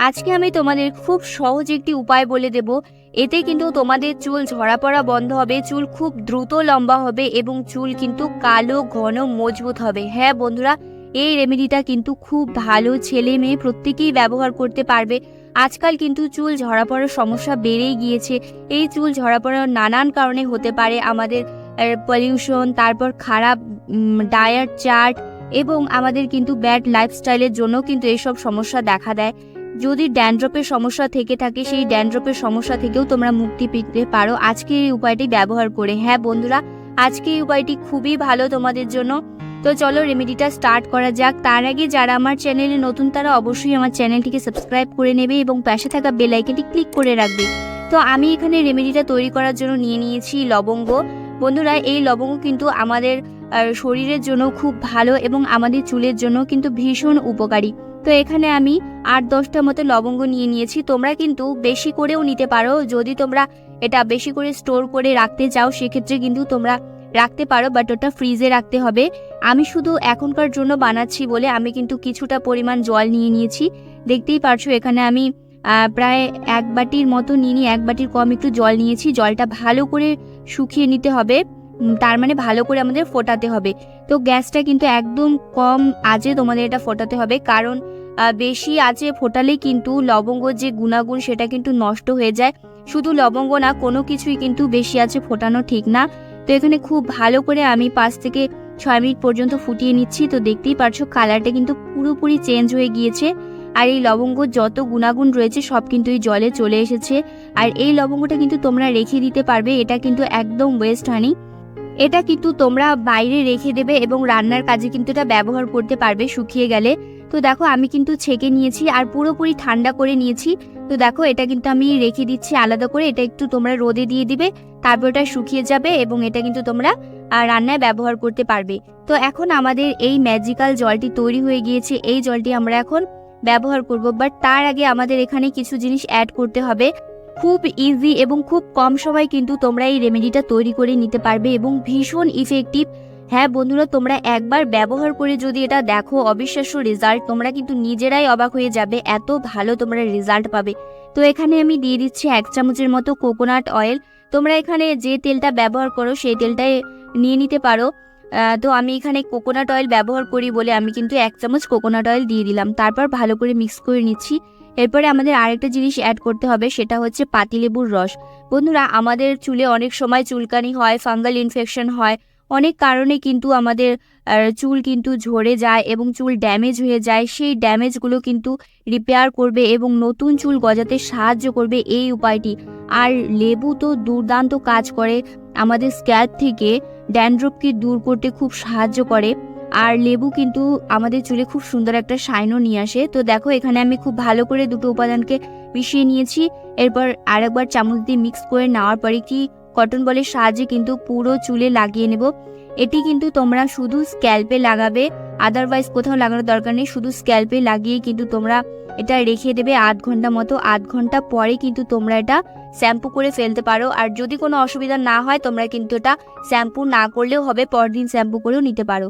আজকে আমি তোমাদের খুব সহজ একটি উপায় বলে দেব। এতে কিন্তু তোমাদের চুল ঝরা পড়া বন্ধ হবে, চুল খুব দ্রুত লম্বা হবে এবং চুল কিন্তু কালো ঘন মজবুত হবে। হ্যাঁ বন্ধুরা, এই রেমেডিটা কিন্তু খুব ভালো, ছেলে মেয়ে প্রত্যেকেই ব্যবহার করতে পারবে। আজকাল কিন্তু চুল ঝরা পড়ার সমস্যা বেড়েই গিয়েছে। এই চুল ঝরা পড়ার নানান কারণে হতে পারে, আমাদের পলিউশন, তারপর খারাপ ডায়েট চার্ট এবং আমাদের কিন্তু ব্যাড লাইফস্টাইলের জন্য কিন্তু এইসব সমস্যা দেখা দেয়। যদি ড্যান্ড্রপের সমস্যা থেকে থাকে, সেই ড্যান্ড্রপের সমস্যা থেকেও তোমরা মুক্তি পেতে পারো আজকে এই উপায়টি ব্যবহার করে। হ্যাঁ বন্ধুরা, আজকে এই উপায়টি খুবই ভালো তোমাদের জন্য। তো চলো রেমেডিটা স্টার্ট করা যাক। তার আগে যারা আমার চ্যানেলে নতুন তারা অবশ্যই আমার চ্যানেলটিকে সাবস্ক্রাইব করে নেবে এবং পাশে থাকা বেল আইকনটি ক্লিক করে রাখবে। তো আমি এখানে রেমেডিটা তৈরি করার জন্য নিয়ে নিয়েছি লবঙ্গ। বন্ধুরা, এই লবঙ্গ কিন্তু আমাদের শরীরের জন্য খুব ভালো এবং আমাদের চুলের জন্য কিন্তু ভীষণ উপকারী। তো এখানে আমি 8-10টা মতো লবঙ্গ নিয়ে নিয়েছি। তোমরা কিন্তু বেশি করেও নিতে পারো, যদি তোমরা এটা বেশি করে স্টোর করে রাখতে চাও সেক্ষেত্রে কিন্তু তোমরা রাখতে পারো, বাট ওটা ফ্রিজে রাখতে হবে। আমি শুধু এখনকার জন্য বানাচ্ছি বলে আমি কিন্তু কিছুটা পরিমাণ জল নিয়ে নিয়েছি। দেখতেই পারছো এখানে আমি প্রায় 1 বাটির মতো নিয়ে নিয়ে 1 বাটির কম একটু জল নিয়েছি। জলটা ভালো করে শুকিয়ে নিতে হবে, তার মানে ভালো করে আমাদের ফোটাতে হবে। তো গ্যাসটা কিন্তু একদম কম আঁচে তোমাদের এটা ফোটাতে হবে, কারণ বেশি আঁচে ফোটালেই কিন্তু লবঙ্গ যে গুণাগুণ সেটা কিন্তু নষ্ট হয়ে যায়। শুধু লবঙ্গ না, কোনো কিছুই কিন্তু বেশি আঁচে ফোটানো ঠিক না। তো এখানে খুব ভালো করে আমি 5 থেকে 6 মিনিট পর্যন্ত ফুটিয়ে নিচ্ছি। তো দেখতেই পারছো কালারটা কিন্তু পুরোপুরি চেঞ্জ হয়ে গিয়েছে, আর এই লবঙ্গ যত গুণাগুণ রয়েছে সব কিন্তু এই জলে চলে এসেছে। আর এই লবঙ্গটা কিন্তু তোমরা রেখে দিতে পারবে, এটা কিন্তু একদম ওয়েস্ট হয়নি। এটা কিন্তু তোমরা বাইরে রেখে দেবে এবং রান্নার কাজে কিন্তু এটা ব্যবহার করতে পারবে শুকিয়ে গেলে। তো দেখো আমি কিন্তু ছেঁকে নিয়েছি আর পুরোপুরি ঠান্ডা করে নিয়েছি। তো দেখো এটা কিন্তু আমি রেখে দিচ্ছি আলাদা করে, এটা একটু তোমরা রোদে দিয়ে দিবে, তারপর এটা শুকিয়ে যাবে এবং এটা কিন্তু তোমরা রান্নায় ব্যবহার করতে পারবে। তো এখন আমাদের এই ম্যাজিক্যাল জলটি তৈরি হয়ে গিয়েছে, এই জলটি আমরা এখন ব্যবহার করব। বাট তার আগে আমাদের এখানে কিছু জিনিস অ্যাড করতে হবে। খুব ইজি এবং খুব কম সময় কিন্তু তোমরা এই রেমেডিটা তৈরি করে নিতে পারবে এবং ভীষণ ইফেক্টিভ। হ্যাঁ বন্ধুরা, তোমরা একবার ব্যবহার করে যদি এটা দেখো অবিশ্বাস্য রেজাল্ট, তোমরা কিন্তু নিজেরাই অবাক হয়ে যাবে, এত ভালো তোমরা রেজাল্ট পাবে। তো এখানে আমি দিয়ে দিচ্ছি 1 চামচের মতো কোকোনাট অয়েল। তোমরা এখানে যে তেলটা ব্যবহার করো সেই তেলটাই নিয়ে নিতে পারো। তো আমি এখানে কোকোনাট অয়েল ব্যবহার করি বলে আমি কিন্তু 1 চামচ কোকোনাট অয়েল দিয়ে দিলাম। তারপর ভালো করে মিক্স করে নিচ্ছি। এরপরে আমাদের আরেকটা জিনিস অ্যাড করতে হবে, সেটা হচ্ছে পাতিলেবুর রস। বন্ধুরা, আমাদের চুলে অনেক সময় চুলকানি হয়, ফাঙ্গাল ইনফেকশন হয়, অনেক কারণে কিন্তু আমাদের চুল কিন্তু ঝরে যায় এবং চুল ড্যামেজ হয়ে যায়। সেই ড্যামেজগুলো কিন্তু রিপেয়ার করবে এবং নতুন চুল গজাতে সাহায্য করবে এই উপায়টি। আর লেবু তো দুর্দান্ত কাজ করে, আমাদের স্ক্যাল্প থেকে ড্যান্ড্রফকে দূর করতে খুব সাহায্য করে। আর লেবু কিন্তু আমাদের চুলে খুব সুন্দর একটা শাইনও নিয়ে আসে। তো দেখো এখানে আমি খুব ভালো করে দুটো উপাদানকে মিশিয়ে নিয়েছি। এরপর আরেকবার চামচ দিয়ে মিক্স করে নেওয়ার পরে কি কটন বলের সাহায্যে কিন্তু পুরো চুলে লাগিয়ে নেব। এটি কিন্তু তোমরা শুধু স্ক্যাল্পে লাগাবে, আদারওয়াইজ কোথাও লাগানোর দরকার নেই। শুধু স্ক্যাল্পে লাগিয়ে কিন্তু তোমরা এটা রেখে দেবে 8 ঘন্টা মতো। 8 ঘন্টা পরে কিন্তু তোমরা এটা শ্যাম্পু করে ফেলতে পারো। আর যদি কোনো অসুবিধা না হয় তোমরা কিন্তু এটা শ্যাম্পু না করলেও হবে, পরদিন শ্যাম্পু করেও নিতে পারো।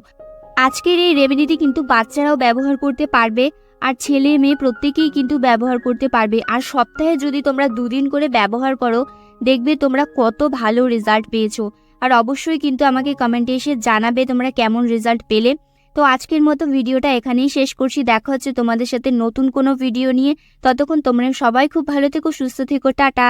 আজকের এই রেমেডিটি কিন্তু বাচ্চারাও ব্যবহার করতে পারবে, আর ছেলে মেয়ে প্রত্যেকেই কিন্তু ব্যবহার করতে পারবে। আর সপ্তাহে যদি তোমরা 2 দিন করে ব্যবহার করো, দেখবে তোমরা কত ভালো রেজাল্ট পেয়েছো। আর অবশ্যই কিন্তু আমাকে কমেন্টে এসে জানাবে তোমরা কেমন রেজাল্ট পেলে। তো আজকের মতো ভিডিওটা এখানেই শেষ করছি। দেখা হচ্ছে তোমাদের সাথে নতুন কোনো ভিডিও নিয়ে। ততক্ষণ তোমরা সবাই খুব ভালো থেকো, সুস্থ থেকো, টাটা।